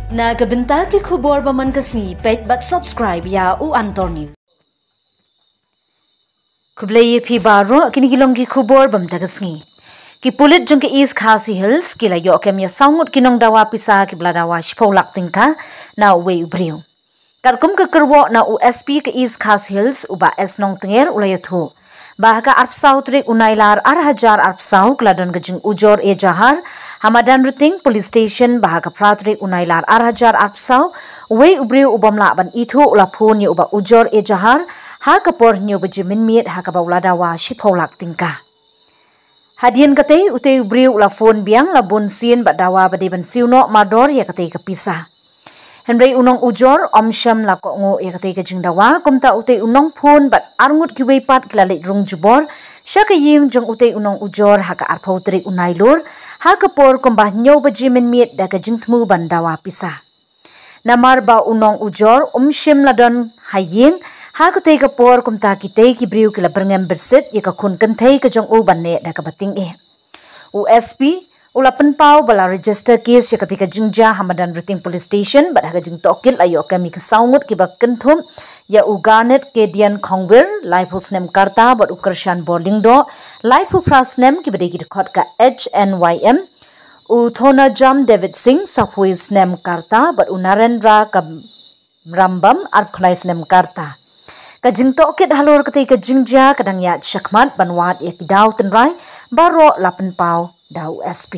Na kabenta ki khubor baman kasni pet but subscribe ya u Antor News. Kublai phi baro kini kilong ki khubor bam tagasni. Ki pulit jong ki East Khasi Hills ki la yo kem ya sangut kinong dawa pisa ki bla dawa shpau lak tingka na we Briew. Karkum ke kerwo na USP ke East Khasi Hills uba es nong tenger ulayathu. Bahaka arpsau trik unailar arhajar arpsau kladon gejing ujor e jahar hamadan ruting police station bahaka pratrik unailar arhajar arpsau we Briew ubamla ban ithu ulapun ye uba ujor e jahar ha kapor nyu bejimin miet ha kabawla dawa shipolak tingka. Hadian kate ute Briew ulafon biang labun sin badawa bade siuno mador ya kate ke pisa. Henry unong ujor omsham lako ngo ya kate ke jingdawa kumta ute unong phun bat arngut ki weipat klalit rung jubor syaka ying jong ute unong ujor haka arpautrik unailur haka por kumbah nyo bejimin miet da ke jingtmu bandawa pisa. Namar ba unong ujor omshim ladon haying haka te ke por kumta kite ki Briew ki la berngem bersit ya ka kun kenthei ke jong u banne da ka bating USP ulapan pau bala register case ya ketika jingja hamadan ruting police station bat haga jing tokil ayo kami ke saungut ki bak kenthum ya uganet ke dian khongwer life husnem karta bat ukershan boarding do life prasnem ki bade ki khot ka HNYM u thona jam David Singh saphuis nem karta bat unarendra ka rambam arkhlais nem karta ka jing tokit halor ketika jingja kadang ya shakmat banwat ya ki daw tenrai baro lapan pau daw SP